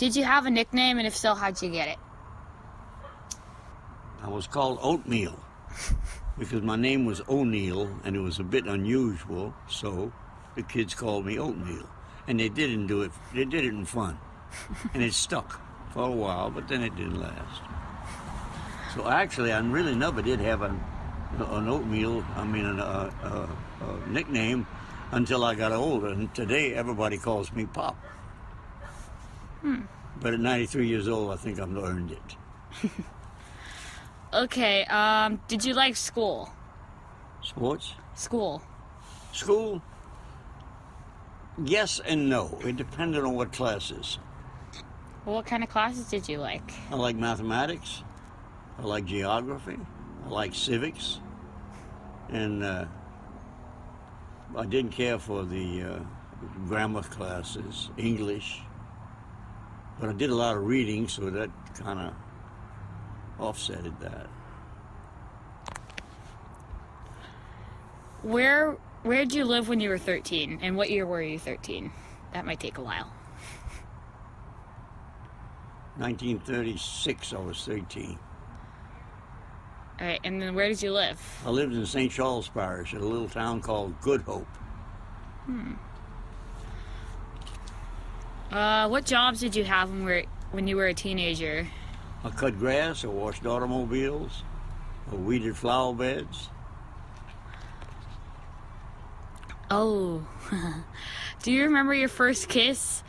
Did you have a nickname, and if so, how'd you get it? I was called Oatmeal because my name was O'Neill, and it was a bit unusual, so the kids called me Oatmeal. And they did it in fun. And it stuck for a while, but then it didn't last. So actually, I really never did have an oatmeal, a nickname until I got older. And today, everybody calls me Pop. But at 93 years old, I think I've learned it. Okay, did you like school? Sports? School. School? Yes and no. It depended on what classes. Well, what kind of classes did you like? I like mathematics. I like geography. I like civics. And I didn't care for the grammar classes, English. But I did a lot of reading, so that kind of offsetted that. Where'd you live when you were 13? And what year were you 13? That might take a while. 1936, I was 13. All right, and then where did you live? I lived in St. Charles Parish, at a little town called Good Hope. What jobs did you have when you were a teenager? I cut grass, I washed automobiles, I weeded flower beds. Oh, do you remember your first kiss?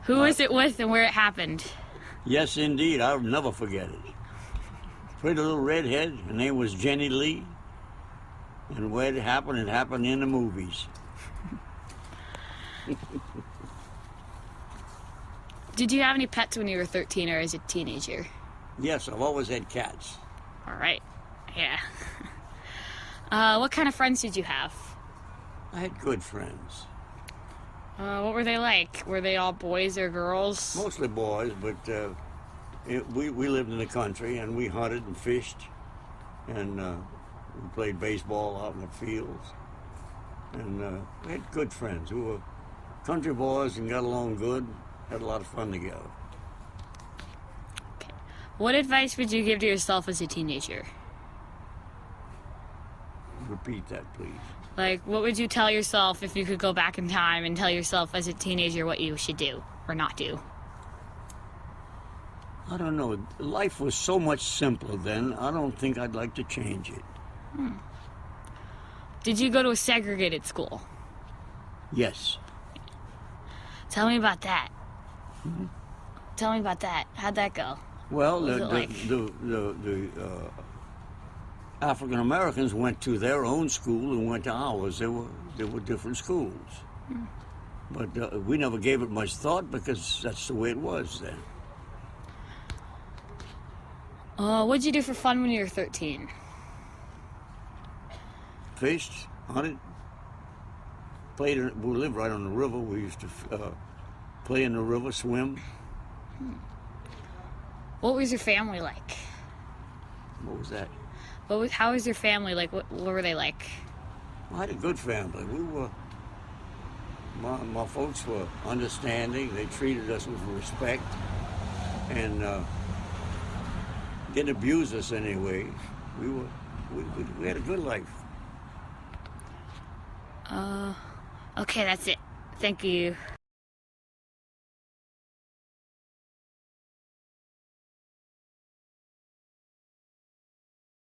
Who was it with and where it happened? Yes, indeed, I'll never forget it. Pretty little redhead, her name was Jenny Lee. And where it happened in the movies. Did you have any pets when you were 13 or as a teenager? Yes, I've always had cats. All right, yeah. What kind of friends did you have? I had good friends. What were they like? Were they all boys or girls? Mostly boys, but we lived in the country and we hunted and fished. And we played baseball out in the fields. And we had good friends who were country boys and got along good, had a lot of fun together. Okay. What advice would you give to yourself as a teenager? Repeat that, please. Like, what would you tell yourself if you could go back in time and tell yourself as a teenager what you should do or not do? I don't know. Life was so much simpler then. I don't think I'd like to change it. Did you go to a segregated school? Yes. Tell me about that. Tell me about that. How'd that go? Well, What was it like? the African Americans went to their own school and went to ours. There were different schools, but we never gave it much thought because that's the way it was then. What'd you do for fun when you were 13? Fished, hunted, played. We lived right on the river. We used to play in the river, swim. What was your family like? What was that? How was your family like? What were they like? I had a good family. My folks were understanding. They treated us with respect and didn't abuse us anyway. We had a good life. Okay, that's it. Thank you.